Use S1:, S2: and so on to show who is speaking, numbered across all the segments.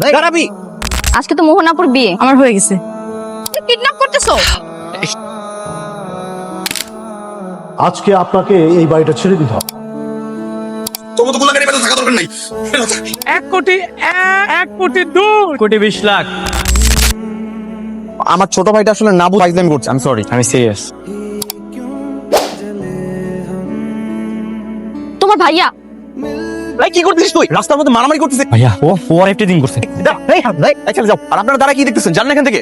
S1: দাঁড়াবি।
S2: আজকে তো মোহনাপুর বিয়ে আমার হয়ে গেছে। কিডন্যাপ করতেছো?
S3: আজকে আপনাকে এই বাড়িটা ছেড়ে দিতে হবে।
S4: তোমার তো গোলাকারী বেঁচে থাকা দরকার নাই।
S1: 1,20,00,000
S4: আমার ছোট ভাইটা আসলে না বুঝে ফাইজলামি করছে। আমি সরি, আমি সিরিয়াস।
S2: তোমার ভাইয়া
S4: ভাই কি করছিস তুই? রাস্তার মধ্যে মারামারি করতেছিস।
S1: ভাইয়া ও একটা দিন করছে।
S4: চলে যাও। আর আপনারা দ্বারা কি দেখতেছেন? জানেন এখান থেকে?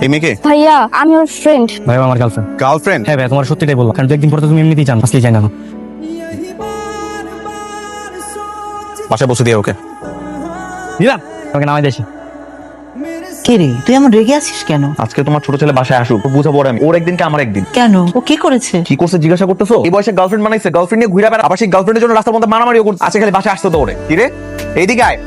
S4: এই মেয়েকে
S2: ভাইয়া আমি ওর ফ্রেন্ড।
S1: ভাই আমার গার্লফ্রেন্ড।
S4: গার্লফ্রেন্ড?
S1: হ্যাঁ ভাই তোমার সত্যিটাই বললাম, কারণ 2 দিন পরে তো তুমি এমনিতেই জানো, আজকে যাই না।
S4: বাসায় বসে দিয়ে ওকে
S1: দিলাম তোমাকে নামাই দিয়েছি।
S5: কে রে, তুই এমন রেগে আছিস কেন?
S4: আজকে তোমার ছোট ছেলে বাসায় আসুক, বুঝাবো আমি। ওর একদিন কে আমার একদিন।
S5: কেন, ও কি করেছে?
S4: কি করছে জিজ্ঞাসা করতেছো? এই বয়সে গার্লফ্রেন্ড বানাইছে, গার্লফ্রেন্ড নিয়ে ঘুরে বেড়া। আবার সেই গার্লফ্রেন্ডের জন্য রাস্তার মধ্যে মারামারিও করছে। আজকে খালি বাসায় আসতে তো ওরে। কি রে, এইদিকে আয়।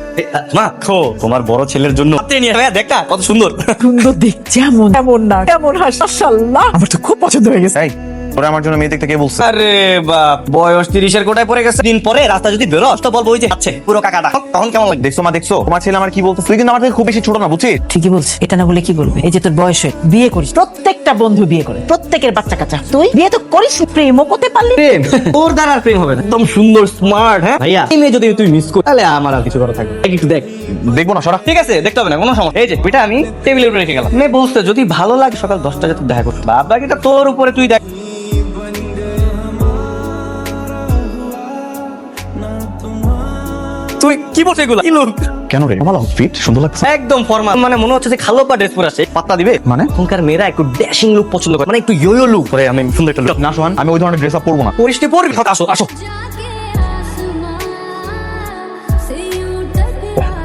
S1: মা খো তোমার বড় ছেলের জন্য ভাইয়া দেখা কত সুন্দর।
S5: সুন্দর দেখ, যেমন এমন না কেমন হাস, মাশাআল্লাহ আমার তো খুব পছন্দ হয়ে গেছে।
S4: এই ওরা আমার জন্য মেয়ে দেখতে কে বলছে?
S1: আরে বাপ, বয়স 30-এর কোটায় পড়ে গেছে। দিন পরে রাস্তা যদি বেরোস তো বলবো ওই যে আছে পুরো কাকাটা, তখন কেমন লাগবে?
S4: দেখছো মা, দেখছো তোমার ছেলে আমার কি বলতো? তুই কিন্তু আমার থেকে খুব বেশি ছোট না, বুঝছিস?
S5: ঠিকই বলছে, এটা না বলে কি বলবে? এই যে তোর বয়স হয়ে বিয়ে করিস, প্রত্যেকটা বন্ধু বিয়ে করে, প্রত্যেকের বাচ্চা কাচ্চা, তুই বিয়ে তো করিস, প্রেমও করতে পারলি।
S1: প্রেম ওর দ্বারা আর প্রেম হবে না। একদম সুন্দর স্মার্ট। হ্যাঁ ভাইয়া, এই মেয়ে যদি তুই মিস কর তাহলে আমার আর কিছু করা থাকবে না। একটু দেখ।
S4: দেখবো না, সরা।
S1: ঠিক আছে, দেখতে হবে না, কোনো সমস্যা। এই যে এটা আমি টেবিলের উপরে রেখে গেলাম। মেয়ে বলতে যদি ভালো লাগে সকাল 10টায় তুই দেখা করতে, বাদ বাকিটা তোর উপরে, তুই দেখ। তুই কি বলছিস এগুলা? কি লোক?
S4: কেন রে? ভালো ফিট, সুন্দর লাগছে।
S1: একদম ফর্মাল, মানে মনে হচ্ছে যে খালো পা ড্রেস পরে আসে।
S4: পাত্তা দিবে মানে?
S1: এখনকার মেয়েরা একটু ড্যাশিং লুক পছন্দ করে, মানে একটু ইয়ো লুক করে। আমি সুন্দর একটা লুক
S4: না সোহান, আমি ওই ধরনের ড্রেস আপ পরবো না।
S1: পরিষ্টি পরবি। আসো আসো।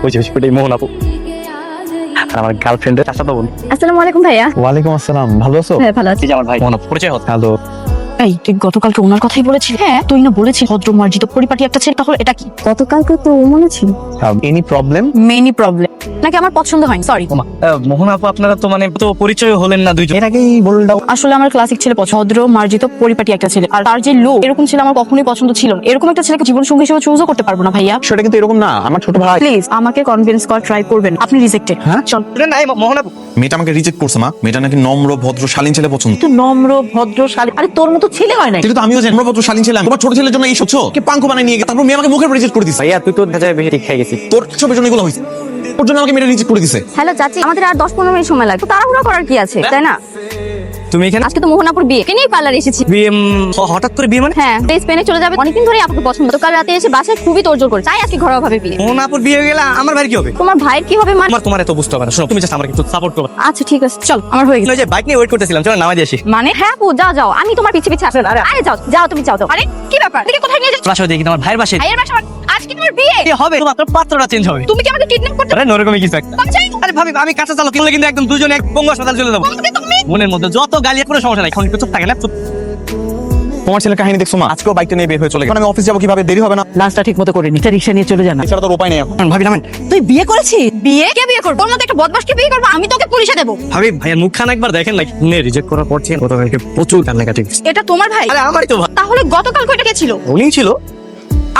S1: ওই যে ওইটাই মোহন আপু আর আমার গার্লফ্রেন্ডের চাচাতো বোন।
S2: আসসালামু আলাইকুম ভাইয়া।
S4: ওয়ালাইকুম আসসালাম, ভালো আছো?
S2: হ্যাঁ ভালো আছি।
S1: এই যে আমার ভাই মোহন আপু, পরিচয় হচ্ছে।
S4: হ্যালো।
S5: এই তুই গতকালকে ওনার কথাই বলেছিস? হ্যাঁ, তুই না বলেছিস ভদ্র মার্জিত পরিপাটি একটা ছেলে, তাহলে এটা কি?
S2: গতকালকে তো ও মনে ছিল।
S4: Any problem?
S2: মেনি প্রবলেম নাকি আমার পছন্দ হয়নি, সরি।
S1: মোহন আপু আপনারা তো মানে তো পরিচয় হলেন না দুইজন।
S4: এর আগেই বলে দাও।
S2: আসলে আমার ক্লাসিক ছেলে ভদ্র মার্জিত পরিপাটি একটা ছেলে, আর তার যে লোক এরকম ছেলে আমার কখনোই পছন্দ ছিল না। এরকম একটা ছেলেকে জীবন সঙ্গী হিসেবে চুজও করতে পারবো না ভাইয়া।
S4: সেটা কিন্তু এরকম না, আমার ছোট ভাই।
S2: প্লিজ আমাকে কনভিন্স করা ট্রাই করবেন, আপনি রিজেক্টেড।
S4: হ্যাঁ?
S2: চল।
S1: নাই মোহন আপু,
S4: মেয়েটা আমাকে রিজেক্ট করছে মা। মেয়েটা নাকি নম্র ভদ্র শালীন ছেলে পছন্দ।
S5: তুই নম্র ভদ্র শালী, আরে তোর মতো ছেলে হয় না।
S4: সেটা তো আমিও জানি, নম্র ভদ্র শালীন ছিলাম। তোমার ছোট ছেলের জন্য এই সচ্ছ কে পাঙ্কু বানাই নিয়ে গেছে, তারপর মেয়ে আমাকে মুখে রিজেক্ট করে দিছে।
S1: ভাইয়া তুই তো দেখা যায় বেশি ঠিক খেয়ে গেছিস।
S4: তোর সবের জন্য এগুলো হয়েছে, ওর জন্য আমাকে মেয়েটা রিজেক্ট করে দিছে।
S2: হ্যালো চাচি, আমাদের আর 10-15 মিনিট সময় লাগবে, তাড়াহুড়া করার কি আছে, তাই না?
S1: তুমি এখানে
S2: আজকে তো মোহনাপুর বিয়ে, কেনেই পার্লার এসেছি।
S1: বিয়ে হঠাৎ করে বিয়ে মানে?
S2: হ্যাঁ, স্পেনে চলে যাবে। অনেকদিন ধরেই আপনাকে পছন্দ, তো কাল রাতে এসে বাসায় খুবই তোড়জোড় করে, তাই আজকে ঘরোয়া ভাবে বিয়ে।
S1: মোহন আপুর বিয়ে হয়ে গেলে আমার ভাই কি হবে?
S2: তোমার ভাইয়ের কি হবে মানে?
S1: তোমার এত বুঝতে হবে না। শোনো, তুমি জাস্ট আমাকে একটু সাপোর্ট করো।
S2: আচ্ছা ঠিক আছে, চল আমার হয়ে গেছে।
S1: ওই যে বাইক নিয়ে ওয়েট করতেছিলাম, চলো নামাই দিয়ে আসি।
S2: মানে হ্যাঁ আপু, যাও যাও, আমি তোমার পিছে পিছে আসেন। আরে যাও যাও, তুমি যাও। আরে কি ব্যাপার, তুমি কোথায় নিয়ে যাচ্ছ?
S1: বাসায় দেখি তোমার ভাইয়ের বাসায়
S2: ভাইয়ের বাসা? আজকে তোমার বিয়ে?
S1: কি হবে? মাত্র পাত্রটা চেঞ্জ হবে।
S2: তুমি কি আমাকে কিডন্যাপ করতে?
S1: আরে নরকমই কিছু একটা।
S2: আমি চাই না।
S1: আরে ভাবি, আমি কাঁচা চালক কিনলে কিন্তু একদম দুজনে এক পঙ্গু হাসপাতাল চলে যাবো।
S2: আমাকে তুমি
S1: মনের মধ্যে যত গালি, কোনো সমস্যা নাই। এখন একটু চুপ থাকে না, চুপ।
S4: তোমার ছেলের কাহিনী দেখছো মা? আজকেও বাইকটা নিয়ে বের হয়ে চলে গেছে। এখন আমি অফিস যাবো কিভাবে? দেরি হবে না?
S5: লাঞ্চটা ঠিক মতো করিনি, রিক্সা নিয়ে চলে জানা।
S4: এছাড়া তো উপায় নেই এখন।
S1: ভাবি নামেন।
S5: তুই বিয়ে করেছিস?
S2: বিয়ে কে বিয়ে করবে? ওর মধ্যে একটা বদমাশকে বিয়ে করবে, আমি তোকে পুলিশে দেবো।
S1: ভাবি ভাইয়ের মুখখান একবার দেখেন না, রিজেক্ট করার পর থেকে গতকালকে প্রচুর কান্নাকাটি।
S2: এটা তোমার ভাই?
S1: আরে আমারই তো ভাই।
S2: তাহলে গতকাল কয়টা কে ছিল?
S1: উনিই ছিল।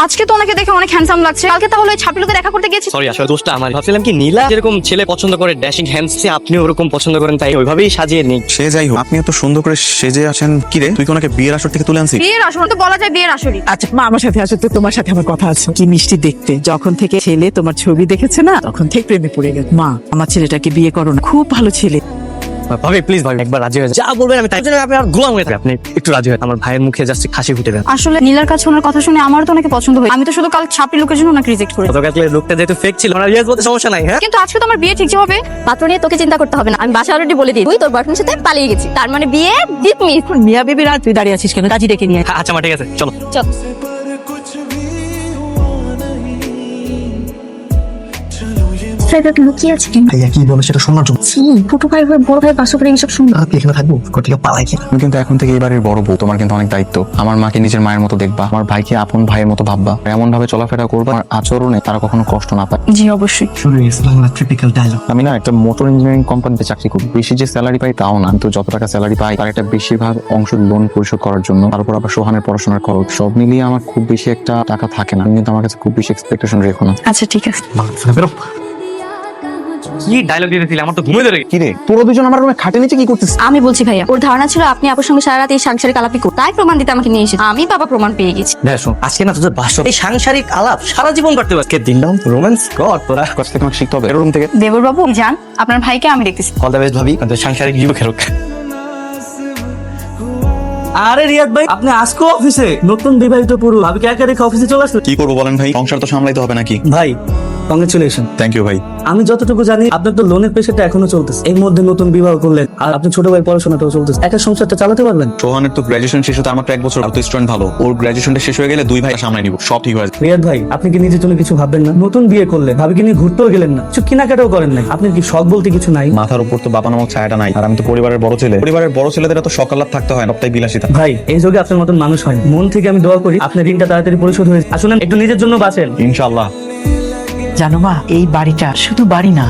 S2: আজকে তো ওনাকে দেখে অনেক হ্যান্ডসাম লাগছে, কালকে তাহলে ওই ছাপি লোকে দেখা করতে গেছি।
S1: সরি, আসলে দোষটা আমার। ভাবছিলাম কি নীলা যেরকম ছেলে পছন্দ করে ড্যাশিং হ্যান্ডস, আপনি ওরকম পছন্দ করেন, তাই ওইভাবেই সাজিয়ে নিই।
S4: সে যাই হোক, আপনি এত সুন্দর করে সেজে আছেন। কি রে, তুই কি ওনাকে বিয়ের আসর থেকে তুলে আনছিস?
S2: বিয়ের আসর তো বলা যায়, বিয়ের আসরই।
S5: আচ্ছা মা, আমার সাথে আসো তো, তোমার সাথে আমার কথা আছে। কি মিষ্টি দেখতে, যখন থেকে ছেলে তোমার ছবি দেখেছে না, তখন থেকে প্রেমে পড়ে গেছে। মা, আমার ছেলেটাকে বিয়ে করো না, খুব ভালো ছেলে।
S1: ভাবি প্লিজ, ভাবি একবার রাজি হয়ে যান। যা বলবেন আমি তাই জন্য আপনি আর গোলাম হয়ে থাকবেন। আপনি একটু রাজি হয়ে আমার ভাইয়ের মুখে জাস্ট হাসি ফুটে দেন।
S2: আসলে নীলার কাছে ওনার কথা শুনে আমার তো অনেকে পছন্দ হয়, আমি তো শুধু কাল ছাপি লোকের জন্য ওনাকে রিজেক্ট করেছি।
S1: গতকাল লোকটা যেহেতু ফেক ছিল, আমার ইয়েস বলতে সমস্যা নাই। হ্যাঁ,
S2: কিন্তু আজকে তো আমার বিয়ে ঠিক হবে। পাত্র নিয়ে তোকে চিন্তা করতে হবে না, আমি বাসা অলরেডি বলে দিই তুই তোর বয়ফ্রেন্ডের সাথে পালিয়ে গেছি, তার মানে বিয়ে ডিসমিস।
S5: মিয়া বেবি রাত, তুই দাঁড়িয়ে আছিস কেন? কাজী ডেকে নিয়ে আয়।
S1: আচ্ছা মা, ঠিক আছে, চলো।
S2: চল। সেটা লুকিয়ে আছে কেন?
S6: ভাইয়া কি বলে সেটা শোনার জন্য
S2: ছোট ভাই হয়ে বড় ভাই পাশে করে এইসব শুনবো?
S6: আপনি এখানে থাকবো, কোটিকে পালাই কিনা।
S4: তুমি কিন্তু এখন থেকে এবারের বড় বউ, তোমার কিন্তু অনেক দায়িত্ব। আমার মাকে নিজের মায়ের মতো দেখবা, আমার ভাইকে আপন ভাইয়ের মতো ভাববা, এমন ভাবে চলাফেরা করবা আমার আচরণে তারা কখনো কষ্ট না পায়।
S2: জি অবশ্যই।
S6: শুনে গেছে বাংলা ট্রিপিক্যাল ডায়লগ।
S4: আমি না একটা মোটর ইঞ্জিনিয়ারিং কোম্পানিতে চাকরি করি, বেশি যে স্যালারি পাই তাও না, কিন্তু যত টাকা স্যালারি পাই তার একটা বেশিরভাগ অংশ লোন পরিশোধ করার জন্য, তারপর আবার সোহানের পড়াশোনার খরচ, সব মিলিয়ে আমার খুব বেশি একটা টাকা থাকে না। কিন্তু আমার কাছে খুব বেশি এক্সপেকটেশন রেখো না।
S2: আচ্ছা ঠিক আছে।
S6: বাংলা বেরো।
S1: কি ডায়লগ দিতেছিলি, আমার তো ঘুমে ধরে
S4: কি রে তোরা দুজন আমার রুমে খাটে নিচে কি করতেছিস?
S2: আমি বলছি ভাইয়া, ওর ধারণা ছিল আপনি আপুর সঙ্গে সারা রাত এই সাংসারিক আলাপই করতেন, তাই প্রমাণ দিতে আমাকে নিয়ে এসেছে। আমি বাবা প্রমাণ পেয়ে গেছি।
S1: দেখ শোন, আজকে না তোদের বাসর এই সাংসারিক আলাপ সারা জীবন কাটতে পারছে। দিনটা রোম্যান্স কর তোরা।
S4: কাছ থেকে আমাকে শিখতে হবে রুম থেকে।
S2: দেবর বাবু যান, আপনার ভাইকে আমি দেখতেছি।
S1: অল দ্য বেস্ট ভাবি, তোদের সাংসারিক জীবন খেরুক। আরে রিয়াদ ভাই, আপনি আজকে অফিসে? নতুন বিবাহিত পুরুষ ভাবিকে একা রেখে অফিসে চলে আসলো?
S4: কি করবো বলেন ভাই, সংসার তো সামলাইতে হবে নাকি?
S7: ভাই কংগ্রেচুলেশন।
S4: থ্যাংক ইউ ভাই।
S7: আমি যতটুকু জানি আপনার তো লোনের পেশাটা এখনো চলতেছে, এর মধ্যে নতুন বিবাহ করলেন আর আপনার ছোট ভাই পড়াশোনাটাও চলতেছে, একা সংসারটা চালাতে পারবেন?
S4: সোহানের তো গ্রাজুয়েশন শেষ হতে আমার তো 1 বছর, আর তো স্টুডেন্ট ভালো, ওর গ্রাজুয়েশনটা শেষ হয়ে গেলে 2 ভাই সামলাই নিব, সব ঠিক হয়ে যাবে।
S7: রিয়াদ ভাই, আপনি কি নিজের জন্য কিছু ভাববেন না? নতুন বিয়ে করলেন, ভাবিকে নিয়ে ঘুরতেও গেলেন না, কিছু কেনাকাটাও করেন নাই, আপনার কি শখ বলতে কিছু নাই?
S4: মাথার উপর তো বাবা নামক ছায়াটা নাই, আর আমি তো পরিবারের বড় ছেলে। পরিবারের বড় ছেলেদের তো সকাল থাকতে হয়, সবটাই বিলাসিতা।
S7: ভাই এই যুগে আপনার মতন মানুষ হয় না। মন থেকে আমি দোয়া করি আপনার ঋণটা তাড়াতাড়ি পরিশোধ হয়ে যায়। আসলে একটু নিজের জন্য বাঁচেন।
S4: ইনশাআল্লাহ।
S5: জানো মা, এই বাড়িটা শুধু বাড়ি না,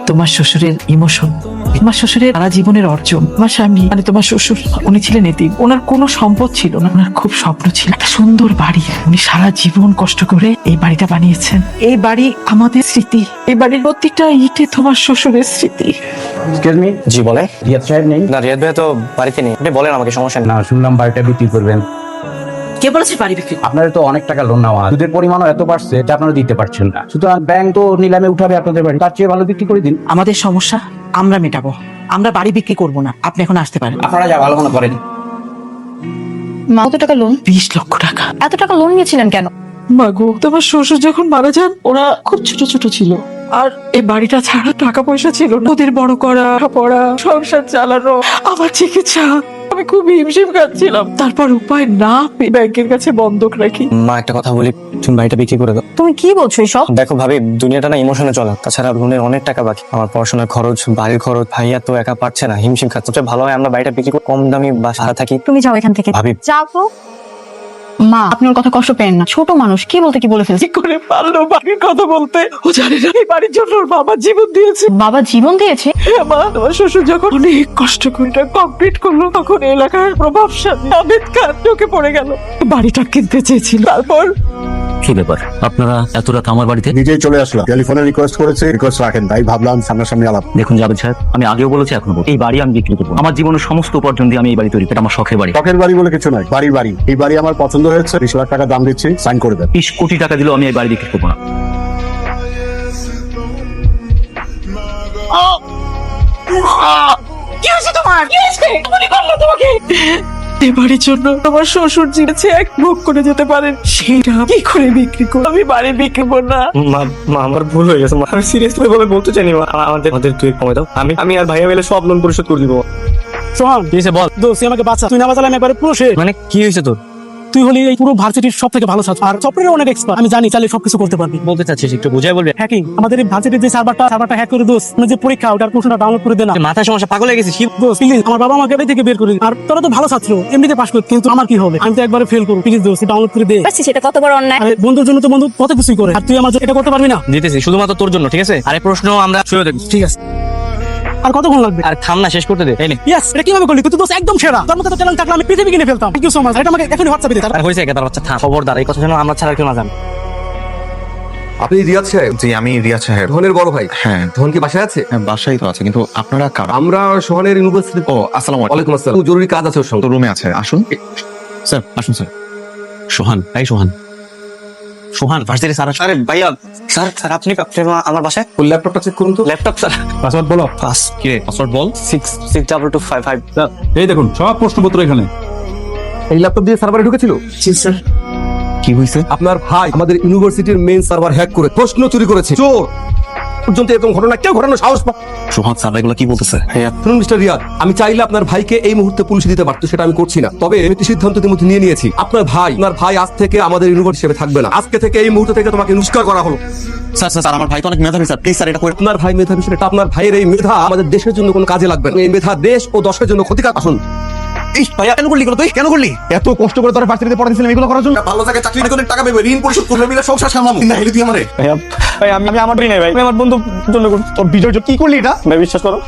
S5: তোমার শ্বশুরের ইমোশন, তোমার শ্বশুরের সারা জীবনের অর্জন। আমার স্বামী মানে তোমার শ্বশুর, উনি ছিলেন এতিম, ওনার কোনো সম্পদ ছিল না, ওনার খুব স্বপ্ন ছিল একটা সুন্দর বাড়ি। উনি সারা জীবন কষ্ট করে এই বাড়িটা বানিয়েছেন। এই বাড়ি আমাদের স্মৃতি, এই বাড়ির প্রত্যেকটা ইটে তোমার শ্বশুরের স্মৃতি।
S8: এক্সকিউজ মি,
S1: জি বলে।
S8: রিয়াদ সাহেব নেই?
S1: না, রিয়াদ ভাই তো বাড়িতে নেই। আপনি বলেন, আমাকে সমস্যা নেই।
S8: না, শুনলাম বাড়িটা বিক্রি করবেন।
S5: কে বলেছে বাড়ি বিক্রি?
S8: আপনাদের তো অনেক টাকা লোন নেওয়া, সুদের পরিমাণও এত বাড়ছে এটা আপনারা দিতে পারছেন না, সুতরাং ব্যাংক তো নিলামে উঠাবে আপনাদের বাড়ি, তার চেয়ে ভালো বিক্রি করে দিন।
S5: আমাদের সমস্যা আমরা মেটাবো, আমরা বাড়ি বিক্রি করব না। আপনি এখন আসতে পারেন।
S8: আপনারা যা ভালো মনে করেন।
S2: মা, কত টাকা লোন?
S5: 20 লক্ষ টাকা।
S2: এত টাকা লোন নিয়েছিলেন কেন?
S5: মাগো, তোমার শ্বশুর যখন মারা যান ওরা খুব ছোট ছোট ছিল, আর এই বাড়িটা ছাড়া টাকা পয়সা ছিল না। ওদের বড় করা, পড়া, সংসার চালানো, আমার চিকিৎসা, আমি খুব হিমশিম খাচ্ছিলাম। তারপর উপায় না পেয়ে ব্যাংকের কাছে বন্ধক রাখি।
S1: মা, একটা কথা বলি, তুমি বাড়িটা বিক্রি করে দাও।
S2: তুমি কি বলছো এসব?
S1: দেখো ভাবি, দুনিয়াটা না ইমোশনে চলে, তাছাড়া লোনের অনেক টাকা বাকি, আমার পড়াশোনার খরচ, বাড়ির খরচ, ভাইয়া তো একা পারছে না, হিমশিম খাচ্ছে। সবচেয়ে ভালো হয় আমরা বাড়িটা বিক্রি করে কম দামি বাসা থাকি।
S2: তুমি যাও এখান থেকে।
S1: ভাবি,
S2: যাও তো। মা, আপনি ওর কথা কষ্ট পেন না, ছোট মানুষ, কি বলতে কি বলে ফেলছে।
S5: কি করে পারলো বাড়ির কথা বলতে? ও জানে না এই বাড়ির জন্য ওর বাবা জীবন দিয়েছে।
S2: বাবা জীবন দিয়েছে?
S5: হ্যাঁ মা, তোমার শ্বশুর যখন অনেক কষ্ট করে কমপ্লিট করলো, তখন এলাকার প্রভাবশালী আবেদ খান চোখে পড়ে গেল, বাড়িটা কিনতে চেয়েছিল। তারপর
S9: কি ব্যাপার, আপনারা এত রাত আমার বাড়িতে?
S3: নিজেই চলে আসলাম, টেলিফোনে রিকোয়েস্ট করেছে, রিকোয়েস্ট রাখেন, তাই ভাবলাম সামনাসামনি আলাপ।
S9: দেখুন জাভেদ সাহেব, আমি আগেও বলেছি এখনো বলছি, এই বাড়ি আমি বিক্রি করবো। আমার জীবনের সমস্ত উপার্জন দিয়ে আমি এই বাড়ি তৈরি, এটা আমার শখের বাড়ি।
S3: শখের বাড়ি বলে কিছু নাই, বাড়ির বাড়ি। এই বাড়ি আমার পছন্দ হয়েছে, 20 লাখ টাকা দাম দিচ্ছি, সাইন করে দেন।
S9: 20 কোটি টাকা দিলেও আমি এই বাড়ি বিক্রি করবো না।
S5: কি হয়েছে তোমার? কি হয়েছে? বলি করলো তোমাকে? এই বাড়ির জন্য তোমার শ্বশুর জিনেছে এক ভোগ করে যেতে পারেন, সেটা কি করে বিক্রি করবো? আমি বাড়ি বিক্রি করবো না।
S1: মা আমার ভুল হয়ে গেছে। আমি সিরিয়াসলি ভাবে বলতে চাইনি মা, আমাদের তুই কমে দাও, আমি আর ভাইয়া মিলে সব লোন পরিশোধ করে দিব।
S7: সোহান,
S1: কি হয়েছে বল?
S7: দোস্ত আমাকে বাঁচা, তুই না বাঁচালে আমি একবারে পুরো শেষ।
S1: মানে কি হয়েছে তোর?
S7: তুই হলি এই পুরো ভার্সিটির সব থেকে ভালো ছাত্র আর সফটওয়্যারে অনেক এক্সপার্ট। আমি জানি চাইলে সবকিছু করতে পারবি।
S1: বলতে চাচ্ছিস, একটু বুঝাই বলবি?
S7: হ্যাকিং, আমাদের এই ভার্সিটির যে সার্ভারটা হ্যাক করে দোস্ত, মানে যে পরীক্ষা ওটার প্রশ্নটা ডাউনলোড করে দে না।
S1: মাথায় সমস্যা, পাগল হয়ে গেছিস?
S7: দোস্ত প্লিজ, আমার বাবা আমাকে এটাই থেকে বের করে দিন। আর তোরা তো ভালো ছাত্র, এমনিতে পাস কর, কিন্তু আমার কি হবে? আমি তো একবারে ফেল করবো। প্লিজ দোস্ত ডাউনলোড করে দে।
S2: সেটা কত বড় অন্যায়।
S7: আরে বন্ধুর জন্য তো বন্ধু কত কিছুই করে, আর তুই আমার জন্য এটা করতে পারবি না?
S1: দিতেছি শুধুমাত্র তোর জন্য, ঠিক আছে? আরে প্রশ্ন আমরা শুয়ে দেখবো।
S7: ঠিক আছে, আর কতক্ষণ লাগবে?
S1: আর থাম না, শেষ করতে দে। এই নে।
S7: ইয়েস, এটা কিভাবে করলি? তুই তো দোস্ত একদম সেরা। তোর মতো তো ট্যালেন্ট থাকলে আমি পৃথিবী কিনে ফেলতাম। Thank you so much. এটা আমাকে এখনই হোয়াটসঅ্যাপে দে।
S1: আর হয়েছে কেদার বাচ্চা, থাম। খবরদার এই কথা যেন আমরা ছাড়া কেউ না জানে।
S10: আপনি রিয়াদ সাহেব?
S4: জি আমি রিয়াদ সাহেব।
S10: ধনের বড় ভাই?
S4: হ্যাঁ।
S10: ধন কি বাসায় আছে?
S4: হ্যাঁ, বাসায় তো আছে, কিন্তু আপনারা কারা?
S10: আমরা সোহানের ইউনিভার্সিটি।
S4: ও আসসালামু আলাইকুম।
S10: ওয়ালাইকুম আসসালাম। জরুরি কাজ আছে ওর সঙ্গে।
S4: তো রুমে আছে, আসুন স্যার, আসুন স্যার।
S9: সোহান, এই সোহান, সোহান ভার্সিটি স্যার।
S1: আরে ভাইয়া, স্যার আপনি আমার বাসায়?
S10: ওর ল্যাপটপটা চেক করুন তো।
S1: Laptop sir?
S7: পাসওয়ার্ড বলো।
S1: পাস।
S4: কি রে পাসওয়ার্ড বল।
S1: 662255।
S7: এই দেখুন সব প্রশ্নপত্র এখানে।
S10: এই ল্যাপটপ দিয়ে সার্ভারে ঢুকেছিল?
S2: জি স্যার।
S4: কি হয়েছে?
S10: আপনার ভাই আমাদের ইউনিভার্সিটির মেইন সার্ভার হ্যাক করে প্রশ্ন চুরি করেছে। চোর পর্যন্ত এরকম ঘটনা কেউ ঘটানোর সাহস পায়?
S9: সোহান স্যার এগুলো কি বলতেছে?
S10: শুনুন মিস্টার রিয়াদ, আমি চাইলে আপনার ভাইকে এই মুহূর্তে পুলিশে দিতে পারতো, সেটা আমি করছি না। তবে আমি একটি সিদ্ধান্ত ইতিমধ্যে নিয়ে নিয়েছি। আপনার ভাই আজ থেকে আমাদের ইউনিভার্সিটি হিসেবে থাকবে না। আজকে থেকে এই মুহূর্ত থেকে তোমাকে নমস্কার করা হলো।
S9: স্যার স্যার আমার ভাই তো অনেক মেধাবী স্যার, প্লিজ স্যার এটা করে।
S10: আপনার ভাই মেধাবী, সেটা আপনার ভাইয়ের এই মেধা আমাদের দেশের জন্য কোনো কাজে লাগবে না। এই মেধা দেশ ও দশের জন্য ক্ষতিকারক। আসুন।
S9: ভাইয়া কেন করলি? তুই কেন করলি?
S4: এত কষ্ট করে তোরা ভার্সিটিতে পড়াইছিলাম এগুলো করার জন্য?
S10: ভালো জায়গায় চাকরি করে টাকা পাবে, ঋণ পরিশোধ করলে মিলে সংসার সামলাবো না। হলে তুই আমারে
S1: ভাই আমি আমার ভাই নাই ভাই, আমি আমার বন্ধুর জন্য করছি।
S4: তোর বিজয় কি করলি এটা?
S1: ভাই বিশ্বাস করো,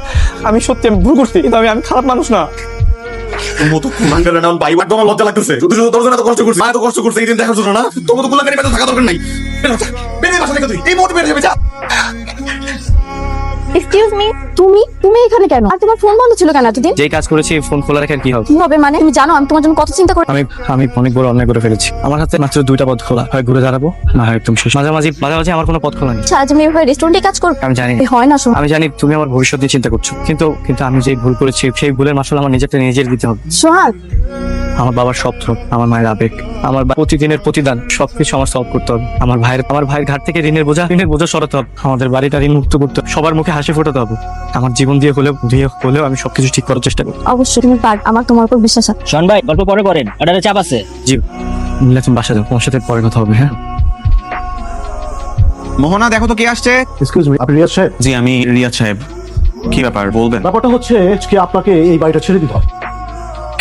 S1: আমি সত্যি আমি ভুল করছি, কিন্তু আমি খারাপ মানুষ না।
S10: মতো কুলাঙ্গারে নাম ভাই বাট আমার লজ্জা লাগতেছে। শুধু শুধু তোর জন্য এত কষ্ট করছিস, এত কষ্ট করছিস এই দিন দেখার জন্য না? তোর মতো কুলাঙ্গারে বেঁচে থাকা দরকার নাই। বেরিয়ে বাসা থেকে তুই এই মুহূর্তে বেরিয়ে যাবে, যা।
S2: এক্সকিউজ মি, তুমি এখানে কেন? আর তোমার ফোন বন্ধ ছিল কেন এতদিন?
S1: যেই কাজ করেছি ফোন খোলা রেখে আর কি হবে?
S2: কি হবে মানে? তুমি জানো আমি তোমার জন্য কত চিন্তা করি।
S1: আমি অনেক বড় অন্যায় করে ফেলেছি। আমার হাতে মাত্র দুইটা পথ খোলা, হয় ঘুরে দাঁড়াবো না হয় একদম শেষ। মাঝামাঝি আমার কোনো পথ খোলা নেই।
S2: আজ আমি এভাবে রেস্টুরেন্টে কাজ করবো?
S1: আমি জানি,
S2: হয় না শোনো।
S1: আমি জানি তুমি আমার ভবিষ্যৎ নিয়ে চিন্তা করছো, কিন্তু আমি যে ভুল করেছি সেই ভুলের মাসুল আমার নিজের দিতে হবে।
S2: সোহাগ,
S1: আমার বাবার স্বপ্ন, আমার মায়ের আবেগ, আমার প্রতিদিনের প্রতিদান সবকিছু আমার সলভ করতে হবে। আমার ভাইয়ের ঘাট থেকে ঋণের বোঝা সরাতে হবে। আমাদের বাড়িটা ঋণ মুক্ত করতে হবে। সবার মুখে হাসি ফোটাতে হবে। আমার জীবন দিয়ে হলেও আমি সবকিছু ঠিক করার চেষ্টা করবো।
S2: অবশ্যই তুমি পার, আমার তোমার উপর বিশ্বাস আছে।
S9: শোন ভাই, গল্প পরে করেন, অর্ডারে চাপ আছে।
S1: জি মিলা, তুমি বাসা যাও, তোমার সাথে পরে কথা হবে। হ্যাঁ
S4: মোহনা, দেখো তো কে আসছে।
S3: এক্সকিউজ মি, আপনি রিয়াজ সাহেব?
S4: জি, আমি রিয়াদ সাহেব। কি ব্যাপার বলবেন?
S3: ব্যাপারটা হচ্ছে আজকে আপনাকে এই বাড়িটা ছেড়ে দিতে হবে।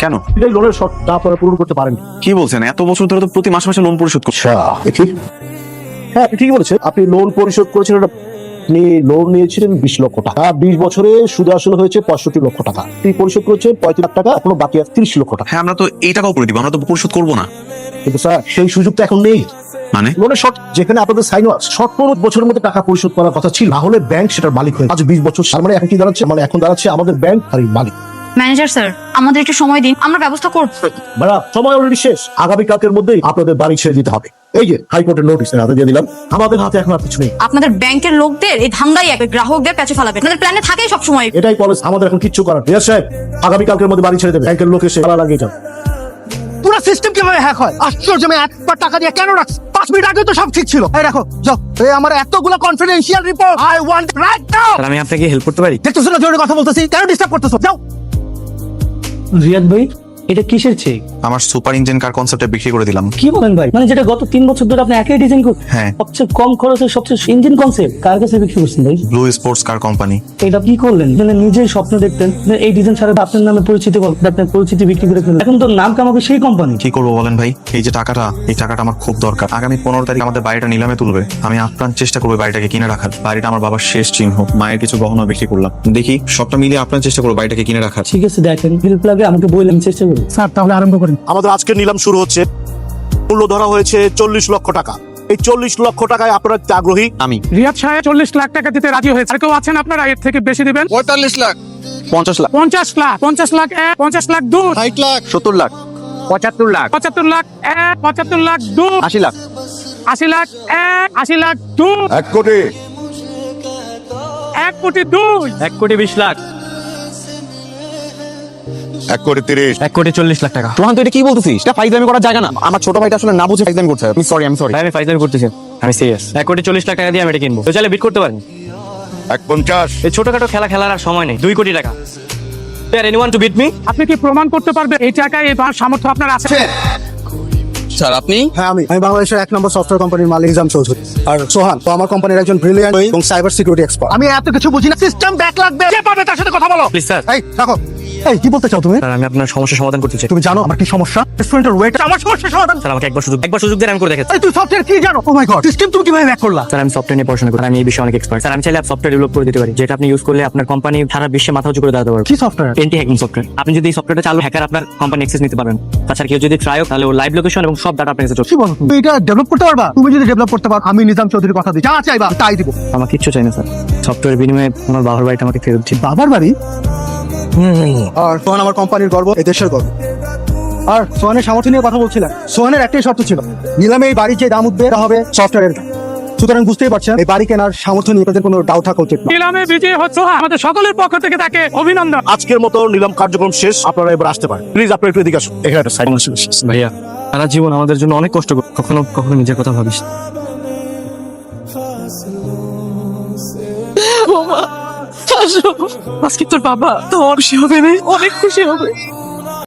S4: কেন?
S3: এই লোনের শর্তটা আপনারা পূরণ করতে পারেন।
S4: কি বলছেন? এত বছর ধরে তো প্রতি মাসে মাসে লোন পরিশোধ করছি।
S3: ঠিক, হ্যাঁ আপনি ঠিকই বলেছেন। আপনি লোন পরিশোধ করেছেন, আপনি লোন নিয়েছিলেন 20 লক্ষ টাকা। 20 বছরে সুদ আসলে হয়েছে 65 লক্ষ টাকা। আপনি পরিশোধ করেছেন 35 লাখ টাকা, এখনো বাকি আছে 30 লক্ষ টাকা।
S4: হ্যাঁ, আমরা তো এই টাকাও করে দিব, আমরা তো পরিশোধ করবো না।
S3: কিন্তু স্যার সেই সুযোগ তো এখন নেই।
S4: মানে?
S3: লোনের শর্ত যেখানে আপনাদের সাইন আছে, 17 বছরের মধ্যে টাকা পরিশোধ করার কথা ছিল, না হলে ব্যাংক সেটার মালিক হয়ে আজ 20 বছর। তার মানে এখন কি দাঁড়াচ্ছে? মানে এখন দাঁড়াচ্ছে আমাদের ব্যাংক আর এই মালিক।
S2: ম্যানেজার স্যার, আমাদের একটু সময় দিন, আমরা ব্যবস্থা করব।
S3: ম্যাডাম, সময় অলরেডি শেষ। আগামী কালকের মধ্যেই আপনাদের বাড়ি ছেড়ে দিতে হবে। এই যে হাইকোর্টের নোটিশ হাতে দিয়ে দিলাম। আমাদের হাতে এখন আর কিছু নেই।
S2: আপনাদের ব্যাংকের লোকদের এই ধান্দাই এক গ্রাহকদের কাছে ফেলাবে। আপনাদের প্ল্যানে থাকেই সব সময়।
S3: এটাই পলিসি, আমাদের এখন কিচ্ছু করার। রিয়াজ সাহেব, আগামী কালকের মধ্যে বাড়ি ছেড়ে দেবে। ব্যাংকের লোক এসে তালা লাগিয়ে যাবে।
S6: পুরো সিস্টেম কিভাবে হ্যাক হয়? আশ্চর্য, আমি একবার টাকা দিয়ে কেন রাখছি? 5 মিনিট আগে তো সব ঠিক ছিল। এই রাখো, যাও। এই আমার এতগুলো confidential report, I want right now.
S1: Sir, আমি আপনাকে হেল্প করতে পারি?
S6: দেখতেছো না জরুরি কথা বলতেছি, কেন ডিস্টার্ব করতেছো? যাও।
S7: রিয়াদ ভাই, এটা কিসের চেক?
S4: আমার সুপার ইঞ্জিন কার কনসেপ্টে বিক্রি করে দিলাম।
S7: কি বলেন ভাই? মানে যেটা গত 3 বছর ধরে আপনি একই ডিজাইন করছেন?
S4: হ্যাঁ।
S7: সবচেয়ে কম খরচে সবচেয়ে ইঞ্জিন কনসেপ্ট কার কাছে বিক্রি করছেন ভাই?
S4: Blue sports car company.
S7: এটা কি করলেন? মানে নিজেই স্বপ্ন দেখতেন যে এই ডিজাইন ছাড়া আপনার নামে পরিচিতি বল, আপনার পরিচিতি বিক্রি করে ফেললেন। এখন তো নাম কামাবে সেই কোম্পানি।
S4: কি করবো বলেন ভাই? এই টাকাটা আমার খুব দরকার। আগামী 15 তারিখ আমাদের বাড়িটা নিলামে তুলবে। আমি আপ্রাণ চেষ্টা করবো বাড়িটাকে কিনে রাখার। বাড়িটা আমার বাবার শেষ চিহ্ন। মায়ের কিছু গহনা বিক্রি করলাম। দেখি সবটা মিলিয়ে আপ্রাণ চেষ্টা করবো বাড়িটাকে কিনে রাখার।
S7: ঠিক আছে, দেখেন হেল্প লাগে আমাকে বললেন, চেষ্টা করি।
S6: স্যার তাহলে আরম্ভ করেন।
S3: আমাদের আজকের নিলাম শুরু হচ্ছে। মূল্য ধরা হয়েছে 40 লক্ষ টাকা। এই 40 লক্ষ টাকায় আপনারা কি আগ্রহী?
S4: আমি
S6: রিয়াদ সাহেব 40 লাখ টাকা দিতে রাজি হয়েছে। আর কেউ আছেন আপনারা এর থেকে বেশি দিবেন?
S4: 45 লাখ, 50 লাখ,
S6: 50 লাখ, 50 লাখ 1, 50 লাখ 2,
S3: 60 লাখ,
S4: 70 লাখ, 75 লাখ,
S6: 75 লাখ 1, 75 লাখ 2,
S4: 80 লাখ,
S6: 80 লাখ 1, 80 লাখ 2,
S3: 1 কোটি,
S6: 1 কোটি 2,
S1: 1 কোটি 20 লাখ,
S3: 1 কোটি 30,
S1: 1 কোটি 40 লাখ টাকা।
S4: রোহান, তুই এটা কি বলতেছিস? এটা ফাইজলামি করার জায়গা না। আমার ছোট ভাইটা আসলে না বুঝে ফাইজলামি করছে। আমি সরি।
S1: ভাই, আমি ফাইজলামি করতেছি, আমি সিরিয়াস। 1 কোটি 40 লাখ টাকা দিয়ে আমি এটা কিনবো। তো চাইলে বিট করতে পারেন।
S3: 150,
S1: এই ছোটখাটো খেলার আর সময় নেই। 2 কোটি টাকা। Anyone to beat me?
S6: আপনি কি প্রমাণ করতে পারবেন এই টাকায় এই সামর্থ্য আপনার আছে?
S4: স্যার, আপনি?
S6: হ্যাঁ, আমি বাংলাদেশের 1 নম্বর সফটওয়্যার কোম্পানির মালিক নিজাম চৌধুরী। আর সোহান তো আমার কোম্পানির একজন ব্রিলিয়ান্ট এবং সাইবার সিকিউরিটি এক্সপার্ট। আমি এত কিছু বুঝি না। সিস্টেম ব্যাক লাগবে, কে পাবে তার সাথে কথা বলো।
S1: Please sir.
S6: এই রাখো। এই কি বলতে চাও তুমি?
S1: স্যার, আমি আপনার সমস্যার সমাধান করতে চাই।
S6: তুমি জানো আমার কি সমস্যা? রেস্টুরেন্টের ওয়েটার আমার সমস্যা সমাধান।
S1: স্যার, আমাকে একবার সুযোগ দেন, আমি করে দেখাচ্ছি।
S6: এই তুই সফটওয়্যার কি জানো? ও মাই গড, সিস্টেম তুমি কিভাবে হ্যাক করলা?
S1: স্যার, আমি সফটওয়্যার নিয়ে পড়াশোনা করি। আমি এই বিষয়ে অনেক এক্সপার্ট। স্যার, আমি চাইলে সফটওয়্যার ডেভেলপ করে দিতে পারি, যেটা আপনি ইউজ করলে আপনার কোম্পানি সারা বিশ্বে মাথা উঁচু করে দাঁড়াতে পারবে।
S6: কি সফটওয়্যার?
S1: Anti hacking software. আপনি যদি এই সফটওয়্যারটা চালু, হ্যাকার আপনার কোম্পানি অ্যাক্সেস নিতে পারবেন। তাছাড়া কেউ যদি ট্রাই হোক, তাহলে ও লাইভ লোকেশন এবং সব ডাটা আপনার কাছে চলে।
S6: কি বলো তুমি? এটা ডেভেলপ করতে পারবা? তুমি যদি ডেভেলপ করতে পারো, আমি নিজাম চৌধুরীর কথা দিই, যা চাইবা তাই দিব।
S1: আমার কিচ্ছু চাই না স্যার। সফটওয়্যার বিনিময়ে আমার বাবার বাড়িটা আমাকে ফেরত দিন।
S6: বাবার বাড়ি? আর সোহান আমার কোম্পানির গর্ব, এই দেশের গর্ব। আর সোহানের সামর্থ্য নিয়ে কথা বলছিলাম। সোহানের একটাই শর্ত ছিল, নিলামে এই বাড়ির যে দাম উঠবে তা হবে সফটওয়্যারের দাম। সুতরাং বুঝতেই পারছেন এই বাড়ি কেনার সামর্থ্য নিয়ে তাদের কোনো ডাউট থাকা উচিত না।
S11: নিলামে বিজয়ী হচ্ছে আমাদের সকলের পক্ষ থেকে তাকে অভিনন্দন।
S3: আজকের মতো নিলাম কার্যক্রম শেষ। আপনারা এবার আসতে পারেন। প্লিজ আপনারা একটু এদিকে আসুন। এখানে একটা সাইন।
S1: ভাইয়া, সারা জীবন আমাদের জন্য অনেক কষ্ট করি, কখনো নিজের কথা ভাবিস।
S5: আজকে তোর বাবা তো খুশি হবে, অনেক খুশি হবে।